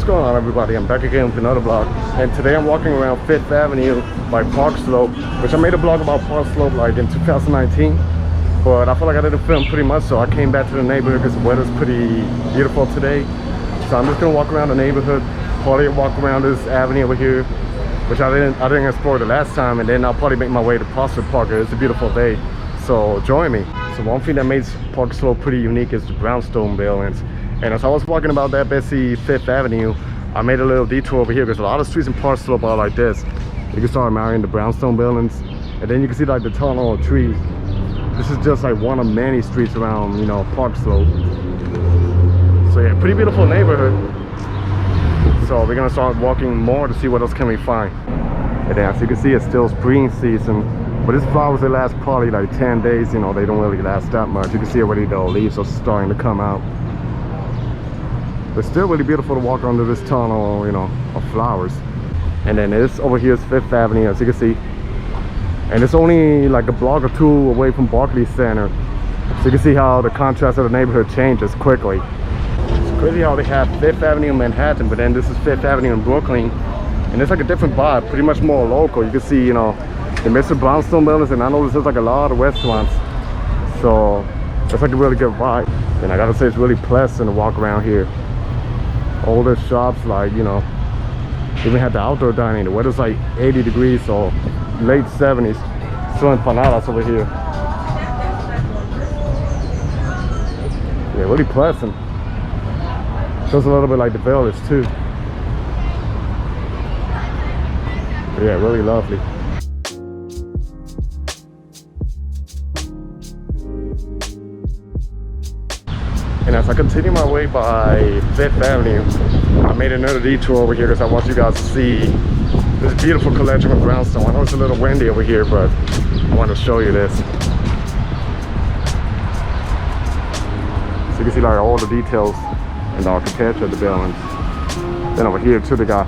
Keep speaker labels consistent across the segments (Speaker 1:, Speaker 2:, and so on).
Speaker 1: What's going on, everybody? I'm back again with another vlog, and today I'm walking around 5th Avenue by Park Slope, which I made a vlog about Park Slope like in 2019, but I feel like I didn't film pretty much, so I came back to the neighborhood because the weather's pretty beautiful today. So I'm just gonna walk around the neighborhood, probably walk around this avenue over here, which I didn't explore the last time, and then I'll probably make my way to Prospect Park. It's a beautiful day, so join me. So one thing that makes Park Slope pretty unique is the brownstone buildings. And as I was walking about that busy 5th Avenue, I made a little detour over here because a lot of streets in Park Slope are like this. You can start admiring the brownstone buildings, and then you can see like the tunnel of trees. This is just like one of many streets around, you know, Park Slope. So yeah, pretty beautiful neighborhood. So we're gonna start walking more to see what else can we find. And then as you can see, it's still spring season, but these flowers, they last probably like 10 days. You know, they don't really last that much. You can see already the leaves are starting to come out. But still really beautiful to walk under this tunnel, you know, of flowers. And then this over here is 5th Avenue, as you can see. And it's only like a block or two away from Barclays Center. So you can see how the contrast of the neighborhood changes quickly. It's crazy how they have 5th Avenue in Manhattan, but then this is 5th Avenue in Brooklyn. And it's like a different vibe, pretty much more local. You can see, you know, the Mr. Brownstone buildings, and I noticed there's like a lot of restaurants. So it's like a really good vibe. And I gotta say, it's really pleasant to walk around here. Older shops, like, you know, even had the outdoor dining. The weather's like 80 degrees, so late 70s. Still empanadas over here. Yeah, really pleasant. Feels a little bit like the village too. But yeah, really lovely. And as I continue my way by 5th Avenue, I made another detour over here because I want you guys to see this beautiful collection of brownstone. I know it's a little windy over here, but I want to show you this. So you can see like all the details and the architecture of the buildings. Then over here too, they got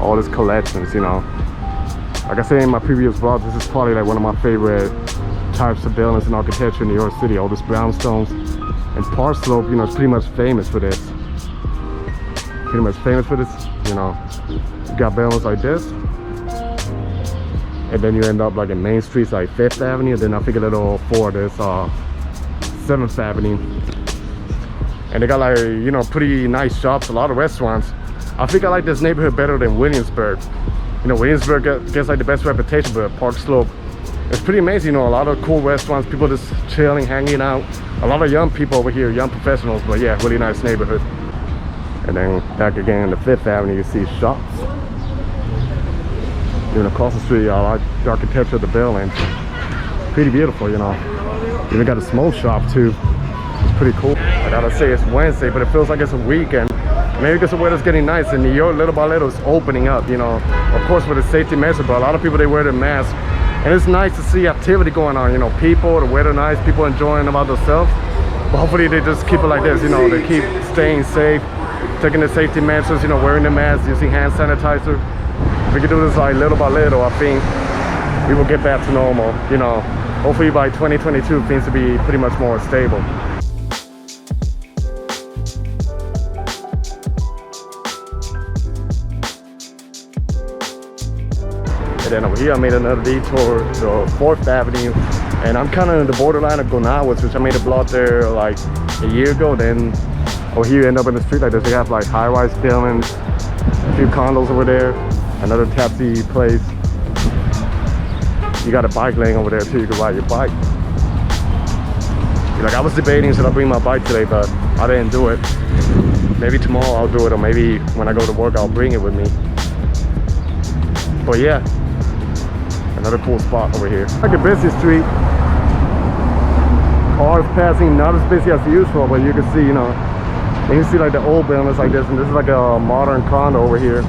Speaker 1: all these collections, you know. Like I said in my previous vlog, this is probably like one of my favorite types of buildings and architecture in New York City, all these brownstones. And Park Slope, you know, it's pretty much famous for this. Pretty much famous for this, you know. You got buildings like this. And then you end up like in main streets like 5th Avenue. Then I think a little forward is 7th Avenue. And they got like, you know, pretty nice shops, a lot of restaurants. I think I like this neighborhood better than Williamsburg. You know, Williamsburg gets like the best reputation, but Park Slope, it's pretty amazing. You know, a lot of cool restaurants, people just chilling, hanging out. A lot of young people over here, young professionals, but yeah, really nice neighborhood. And then back again in the 5th Avenue, you see shops. Even across the street, I like the architecture of the buildings. Pretty beautiful, you know. Even got a smoke shop too. It's pretty cool. I gotta say it's Wednesday, but it feels like it's a weekend. Maybe because the weather's getting nice in New York, little by little, it's opening up, you know. Of course with a safety measure, but a lot of people, they wear their masks. And it's nice to see activity going on, you know, people, the weather nice, people enjoying about themselves. But hopefully they just keep it like this, you know, they keep staying safe, taking the safety measures, you know, wearing the mask, using hand sanitizer. If we can do this like little by little, I think we will get back to normal, you know. Hopefully by 2022, things will be pretty much more stable. And then over here, I made another detour to 4th Avenue. And I'm kind of in the borderline of Gonawitz, which I made a vlog there like a year ago. Then over here, you end up in the street like this. They have like high-rise buildings, a few condos over there, another taxi place. You got a bike lane over there too, you can ride your bike. Like I was debating, should I bring my bike today, but I didn't do it. Maybe tomorrow I'll do it, or maybe when I go to work, I'll bring it with me. But yeah. Another cool spot over here. Like a busy street. Cars passing, not as busy as usual, but you can see, you know, you can see like the old buildings like this, and this is like a modern condo over here.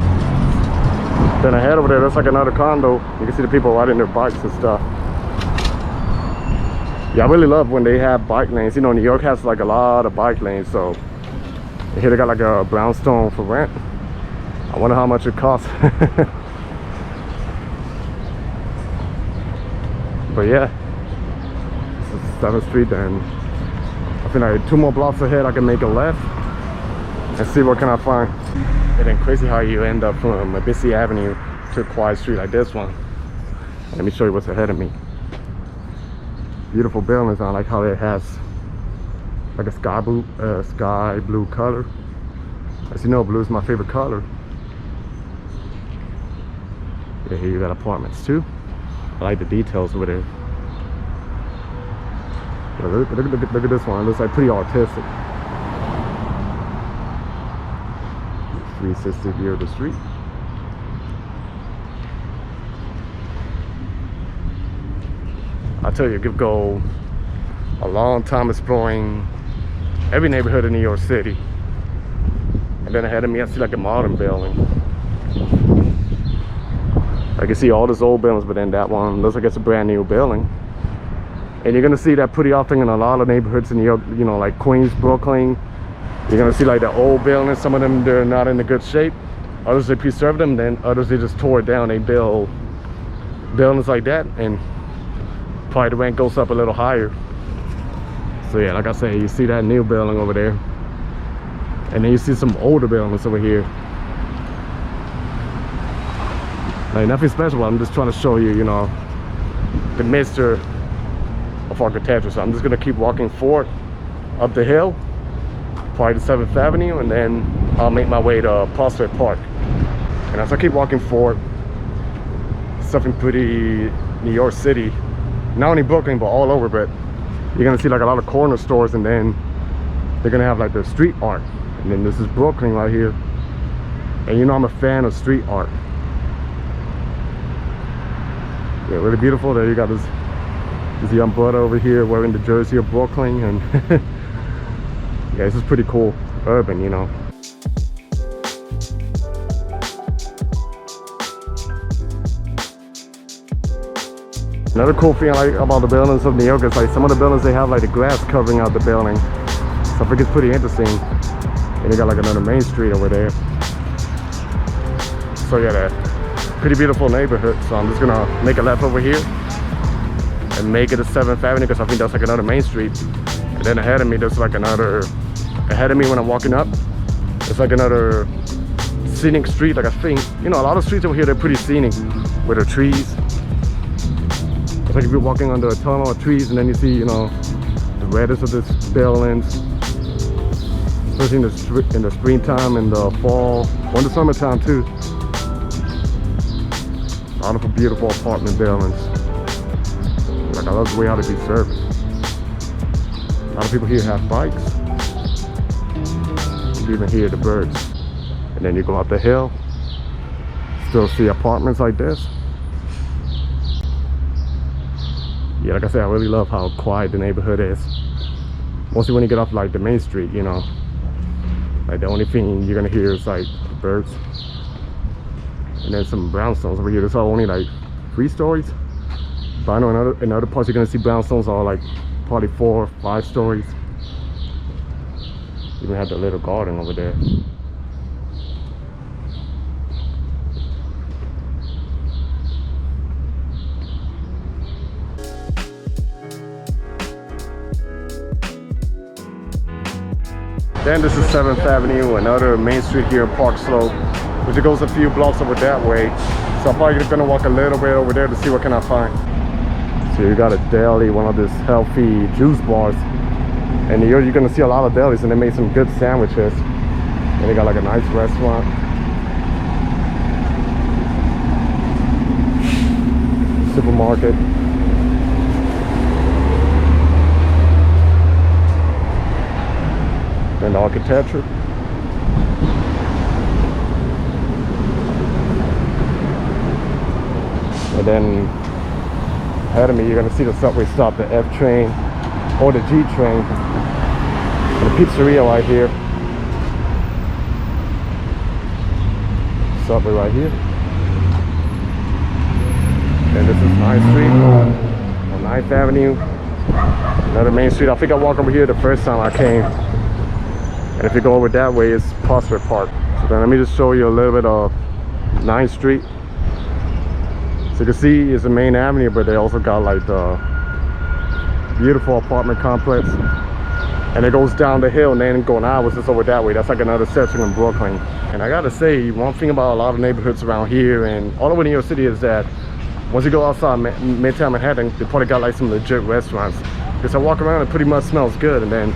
Speaker 1: Then ahead over there, that's like another condo. You can see the people riding their bikes and stuff. Yeah, I really love when they have bike lanes. You know, New York has like a lot of bike lanes, so here they got like a brownstone for rent. I wonder how much it costs. But yeah, this is 7th Street, and I think like 2 more blocks ahead I can make a left and see what can I find. And then crazy how you end up from a busy avenue to a quiet street like this one. Let me show you what's ahead of me. Beautiful buildings. I like how it has like a sky blue color. As you know, blue is my favorite color. Yeah, here you got apartments too. I like the details over there. Yeah, look at this one. It looks like pretty artistic. 360 view of the street. I tell you, you could go a long time exploring every neighborhood in New York City. And then ahead of me, I see like a modern building. I can see all those old buildings, but then that one looks like it's a brand new building. And you're gonna see that pretty often in a lot of neighborhoods in New York, you know, like Queens, Brooklyn. You're gonna see like the old buildings. Some of them, they're not in a good shape. Others, they preserve them. Then others, they just tore it down. They build buildings like that, and probably the rent goes up a little higher. So yeah, like I say, you see that new building over there, and then you see some older buildings over here. Like nothing special. I'm just trying to show you, you know, the mixture of architecture. So I'm just gonna keep walking forward up the hill, probably to 7th Avenue, and then I'll make my way to Prospect Park. And as I keep walking forward, something pretty New York City, not only Brooklyn but all over. But you're gonna see like a lot of corner stores, and then they're gonna have like their street art. And then this is Brooklyn right here, and you know I'm a fan of street art. Yeah, really beautiful. There you got this young brother over here wearing the jersey of Brooklyn, and yeah, this is pretty cool, urban, you know. Another cool thing I like about the buildings of New York is like some of the buildings, they have like the grass covering out the building. So I think it's pretty interesting. And you got like another main street over there. So yeah, that pretty beautiful neighborhood. So I'm just gonna make a left over here and make it to 7th Avenue, because I think that's like another main street. And then ahead of me, there's like another, ahead of me when I'm walking up, it's like another scenic street. Like I think, you know, a lot of streets over here, they're pretty scenic with their trees. It's like if you're walking under a tunnel of trees, and then you see, you know, the redness of this buildings, especially in the springtime and the fall, or in the summertime too. A lot of beautiful apartment buildings. Like I love the way how they be serviced. A lot of people here have bikes. You even hear the birds. And then you go up the hill, still see apartments like this. Yeah, like I said, I really love how quiet the neighborhood is. Mostly when you get off like the main street, you know, like the only thing you're gonna hear is like the birds. And then some brownstones over here. There's only like 3 stories. But I know in other parts you're gonna see brownstones are like probably 4 or 5 stories. Even have the little garden over there. Then this is 7th Avenue, another main street here in Park Slope, which it goes a few blocks over that way. So I'm probably gonna walk a little bit over there to see what can I find. So you got a deli, one of these healthy juice bars. And you're gonna see a lot of delis, and they make some good sandwiches. And they got like a nice restaurant. Supermarket. And architecture. And then ahead of me, you're gonna see the subway stop, the F train or the G train, and the pizzeria right here. Subway right here. And this is 9th Street on 9th Avenue. Another main street. I think I walked over here the first time I came. And if you go over that way, it's Prospect Park. So then let me just show you a little bit of 9th Street. So you can see it's a main avenue, but they also got like the beautiful apartment complex. and it goes down the hill and then going outwards is over that way. That's like another section in Brooklyn. And I gotta say, one thing about a lot of neighborhoods around here and all over New York City is that once you go outside Midtown Manhattan, they probably got like some legit restaurants. Because I walk around, it pretty much smells good, and then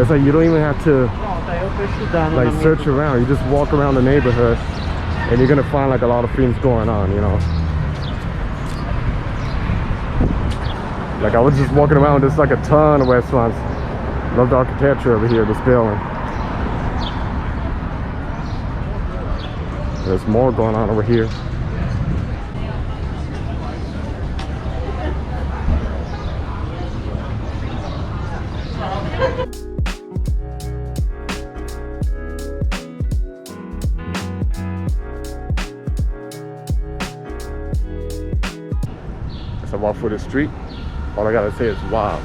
Speaker 1: it's like you don't even have to like search around. You just walk around the neighborhood and you're gonna find like a lot of things going on, you know. Like I was just walking around, there's like a ton of restaurants. Love the architecture over here, this building. There's more going on over here. As I walk through the street, all I gotta say is wow.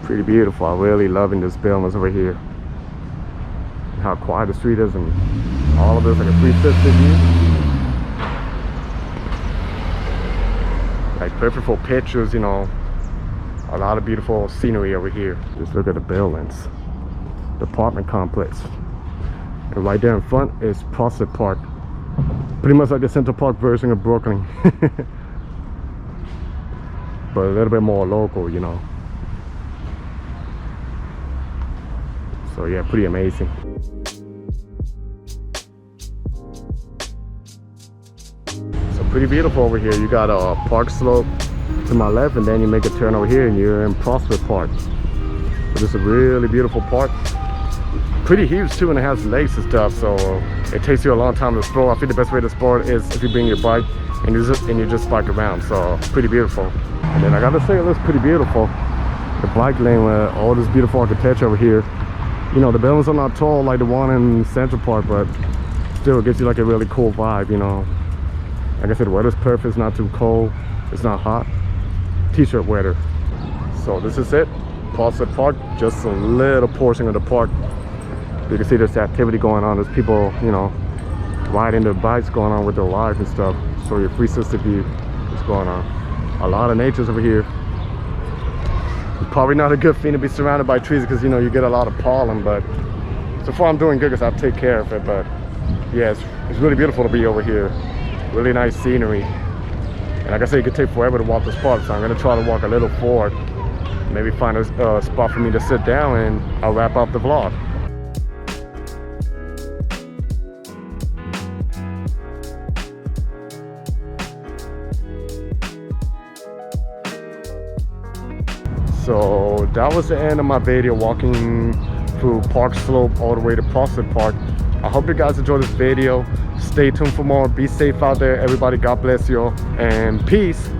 Speaker 1: Pretty beautiful. I'm really loving this building over here. And how quiet the street is, and all of this like a 360 view. Like perfect for pictures, you know. A lot of beautiful scenery over here. Just look at the buildings. The apartment complex. And right there in front is Prospect Park. Pretty much like the Central Park version of Brooklyn. But a little bit more local, you know. So yeah, pretty amazing. So pretty beautiful over here. You got a park slope to my left, and then you make a turn over here and you're in Prospect Park. So this is a really beautiful park. Pretty huge too, and it has lakes and stuff, so it takes you a long time to explore. I think the best way to explore it is if you bring your bike and you just bike around. So pretty beautiful. And then I gotta say, it looks pretty beautiful. The bike lane with all this beautiful architecture over here. You know, the buildings are not tall like the one in Central Park, but still it gives you like a really cool vibe, you know. Like I said, the weather's perfect. It's not too cold, it's not hot. T-shirt weather. So this is it, Prospect Park. Just a little portion of the park. You can see there's activity going on. There's people, you know, riding their bikes, going on with their lives and stuff. So your 360 view is going on. A lot of nature's over here. It's probably not a good thing to be surrounded by trees because, you know, you get a lot of pollen, but so far I'm doing good because I take care of it. But yeah, it's really beautiful to be over here. Really nice scenery. And like I said, it could take forever to walk this park, so I'm gonna try to walk a little forward. Maybe find a spot for me to sit down, and I'll wrap up the vlog. So that was the end of my video walking through Park Slope all the way to Prospect Park. I hope you guys enjoyed this video. Stay tuned for more. Be safe out there, everybody. God bless you all, and peace.